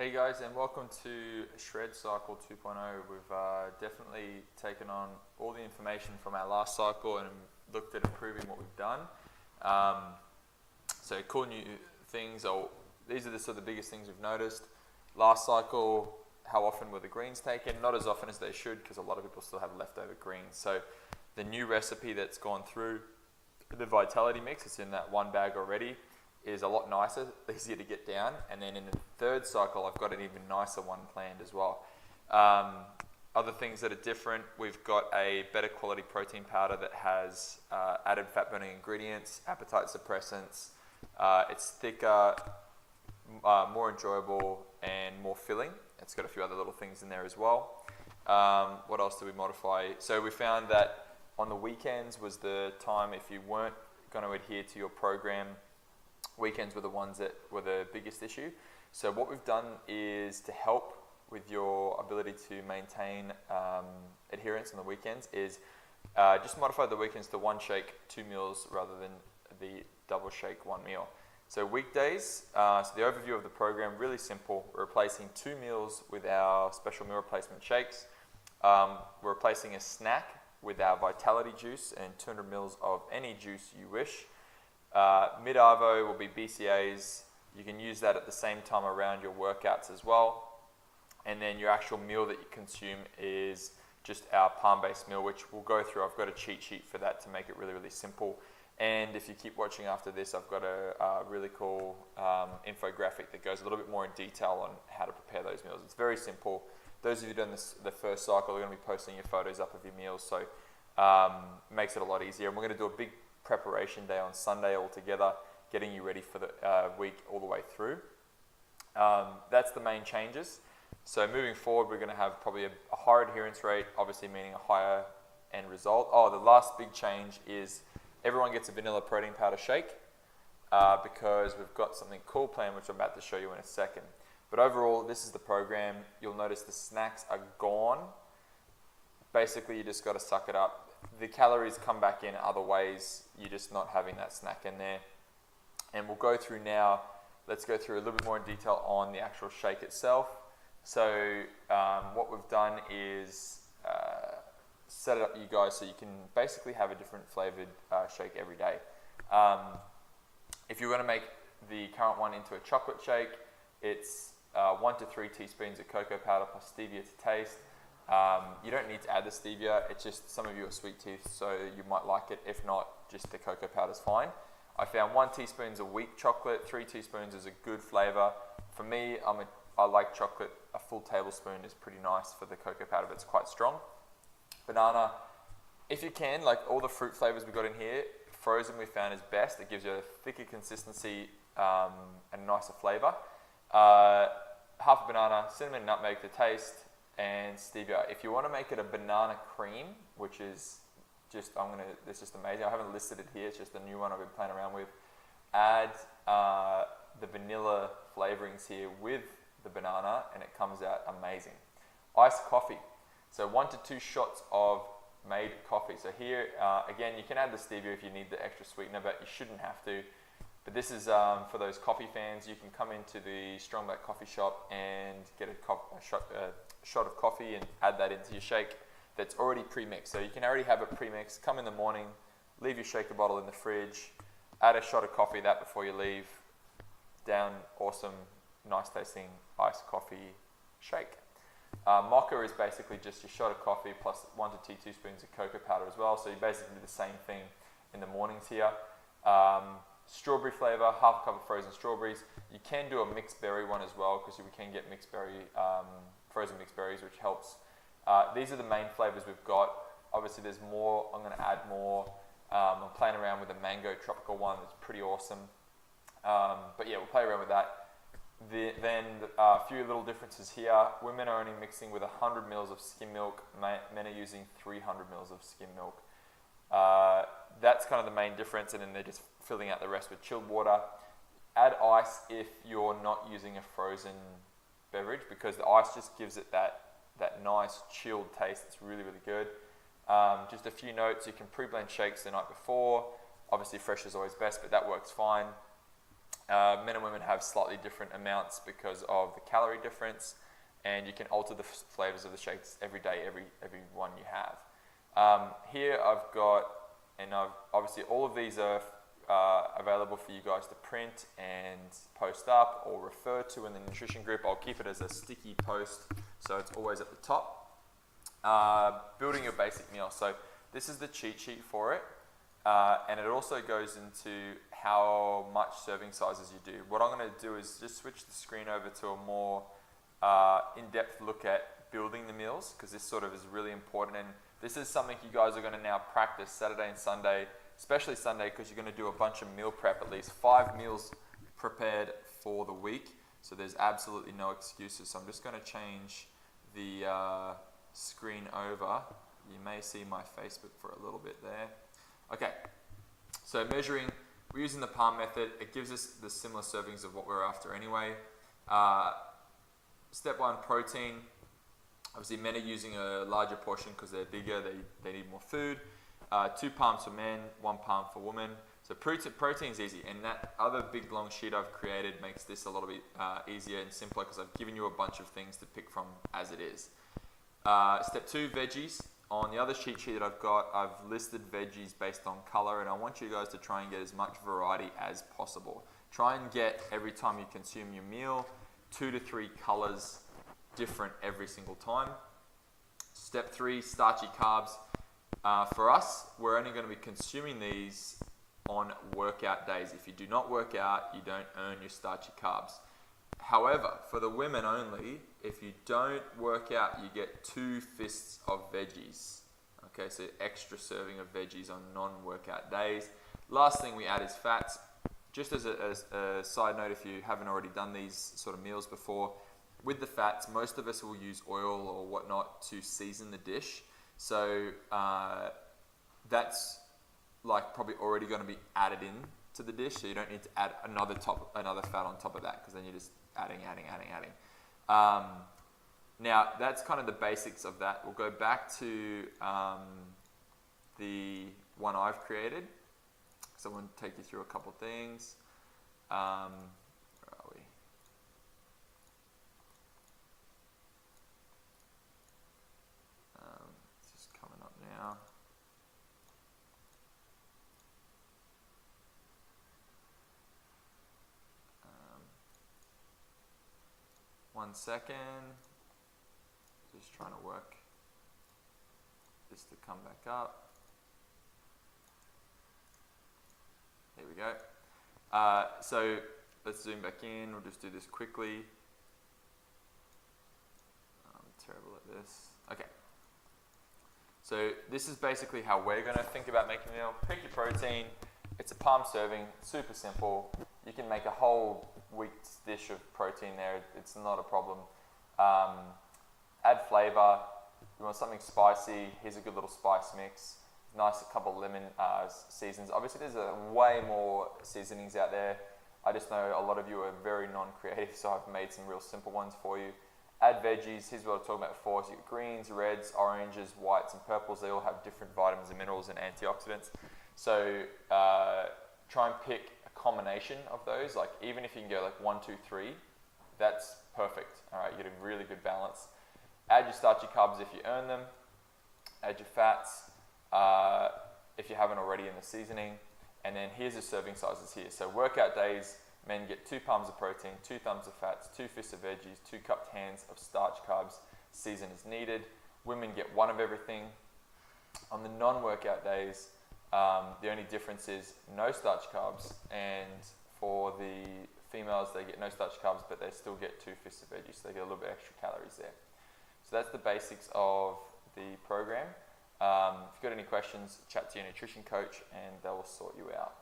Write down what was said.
Hey guys, and welcome to Shred Cycle 2.0. We've definitely taken on all the information from our last cycle and looked at improving what we've done. So cool new things. These are the sort of the biggest things we've noticed. Last cycle, how often were the greens taken? Not as often as they should, because a lot of people still have leftover greens. So the new recipe that's gone through, the Vitality Mix, it's in that one bag already, is a lot nicer, easier to get down. And then in the third cycle, I've got an even nicer one planned as well. Other things that are different, we've got a better quality protein powder that has added fat burning ingredients, appetite suppressants. It's thicker, more enjoyable, and more filling. It's got a few other little things in there as well. What else did we modify? So we found that on the weekends was the time, if you weren't going to adhere to your program, weekends were the ones that were the biggest issue. So what we've done is to help with your ability to maintain adherence on the weekends is just modify the weekends to one shake, 2 meals rather than the double shake, 1 meal. So weekdays, so the overview of the program, really simple. We're replacing 2 meals with our special meal replacement shakes. We're replacing a snack with our Vitality juice and 200 mils of any juice you wish. Mid-Arvo will be BCAAs. You can use that at the same time around your workouts as well. And then your actual meal that you consume is just our palm-based meal, which we'll go through. I've got a cheat sheet for that to make it really, really simple. And if you keep watching after this, I've got a really cool infographic that goes a little bit more in detail on how to prepare those meals. It's very simple. Those of you who've done the first cycle are going to be posting your photos up of your meals, so makes it a lot easier. And we're going to do a big preparation day on Sunday all together, getting you ready for the week all the way through. That's the main changes. So moving forward, we're going to have probably a higher adherence rate, obviously meaning a higher end result. The last big change is everyone gets a vanilla protein powder shake because we've got something cool planned, which I'm about to show you in a second. But overall, this is the program. You'll notice the snacks are gone. Basically, you just got to suck it up. The calories come back in other ways. You're just not having that snack in there. And we'll go through now. Let's go through a little bit more in detail on the actual shake itself. So what we've done is set it up you guys so you can basically have a different flavored shake every day. If you're going to make the current one into a chocolate shake, it's 1 to 3 teaspoons of cocoa powder plus stevia to taste. You don't need to add the stevia. It's just some of you are sweet teeth, so you might like it. If not, just the cocoa powder is fine. I found 1 teaspoon of wheat chocolate, 3 teaspoons is a good flavor. For me, I like chocolate. A full tablespoon is pretty nice for the cocoa powder, but it's quite strong. Banana, if you can, like all the fruit flavors we got in here, frozen we found is best. It gives you a thicker consistency and a nicer flavor. Half a banana, cinnamon, nutmeg to taste, and stevia. If you want to make it a banana cream, which is just, it's just amazing. I haven't listed it here, it's just a new one I've been playing around with. Add the vanilla flavorings here with the banana, and it comes out amazing. Iced coffee. So 1 to 2 shots of made coffee. So here, again, you can add the stevia if you need the extra sweetener, but you shouldn't have to. But this is for those coffee fans. You can come into the Strong Black coffee shop and get a shot of coffee and add that into your shake that's already pre-mixed. So you can already have it pre-mixed. Come in the morning, leave your shaker bottle in the fridge, add a shot of coffee that before you leave, down awesome, nice tasting iced coffee shake. Mocha is basically just your shot of coffee plus 1 to 2 teaspoons of cocoa powder as well. So you basically do the same thing in the mornings here. Strawberry flavor, half a cup of frozen strawberries. You can do a mixed berry one as well because we can get mixed berry, frozen mixed berries, which helps. These are the main flavors we've got. Obviously there's more, I'm going to add more. I'm playing around with a mango tropical one that's pretty awesome. But yeah, we'll play around with that. Then a few little differences here. Women are only mixing with 100 mils of skim milk. Men are using 300 mils of skim milk. That's kind of the main difference, and then they're just filling out the rest with chilled water. Add ice if you're not using a frozen beverage, because the ice just gives it that nice chilled taste. It's really, really good. Just a few notes. You can pre-blend shakes the night before. Obviously fresh is always best, but that works fine. Men and women have slightly different amounts because of the calorie difference, and you can alter the flavors of the shakes every day, every one you have. Here I've got, and obviously all of these are available for you guys to print and post up or refer to in the nutrition group. I'll keep it as a sticky post so it's always at the top. Building your basic meal. So this is the cheat sheet for it, and it also goes into how much serving sizes you do. What I'm going to do is just switch the screen over to a more in-depth look at building the meals, because this sort of is really important, and this is something you guys are going to now practice Saturday and Sunday, especially Sunday, because you're going to do a bunch of meal prep, at least 5 meals prepared for the week. So there's absolutely no excuses. So I'm just going to change the screen over. You may see my Facebook for a little bit there. Okay, so measuring, we're using the palm method. It gives us the similar servings of what we're after anyway. Step 1, protein. Obviously men are using a larger portion because they're bigger, they need more food. 2 palms for men, 1 palm for women. So protein's easy, and that other big long sheet I've created makes this a little bit easier and simpler because I've given you a bunch of things to pick from as it is. Step 2, veggies. On the other cheat sheet that I've got, I've listed veggies based on color, and I want you guys to try and get as much variety as possible. Try and get, every time you consume your meal, 2 to 3 colors different every single time. Step 3, starchy carbs. For us, we're only going to be consuming these on workout days. If you do not work out, you don't earn your starchy carbs. However, for the women only, if you don't work out, you get 2 fists of veggies. Okay, so extra serving of veggies on non-workout days. Last thing we add is fats. Just as a side note, if you haven't already done these sort of meals before, with the fats, most of us will use oil or whatnot to season the dish. So that's like probably already going to be added in to the dish. So you don't need to add another fat on top of that, because then you're just adding. Now that's kind of the basics of that. We'll go back to the one I've created. So I'm going to take you through a couple things. Where are we? It's just coming up now. One second. Just trying to work this to come back up. Here we go. So let's zoom back in. We'll just do this quickly. I'm terrible at this. Okay. So this is basically how we're going to think about making a meal. Pick your protein. It's a palm serving. Super simple. You can make a whole week's dish of protein there. It's not a problem. Add flavor. You want something spicy. Here's a good little spice mix. Nice, a couple of lemon seasons. Obviously, there's way more seasonings out there. I just know a lot of you are very non-creative, so I've made some real simple ones for you. Add veggies. Here's what I was talking about before. So you got greens, reds, oranges, whites, and purples. They all have different vitamins and minerals and antioxidants. So try and pick a combination of those. Like even if you can go like 1, 2, 3, that's perfect. All right, you get a really good balance. Add your starchy carbs if you earn them. Add your fats. If you haven't already in the seasoning, and then here's the serving sizes here. So workout days, men get 2 palms of protein, 2 thumbs of fats, 2 fists of veggies, 2 cupped hands of starch carbs. Season is needed. Women get 1 of everything. On the non-workout days, the only difference is no starch carbs, and for the females they get no starch carbs, but they still get 2 fists of veggies, so they get a little bit extra calories there. So that's the basics of the program. If you've got any questions, chat to your nutrition coach and they will sort you out.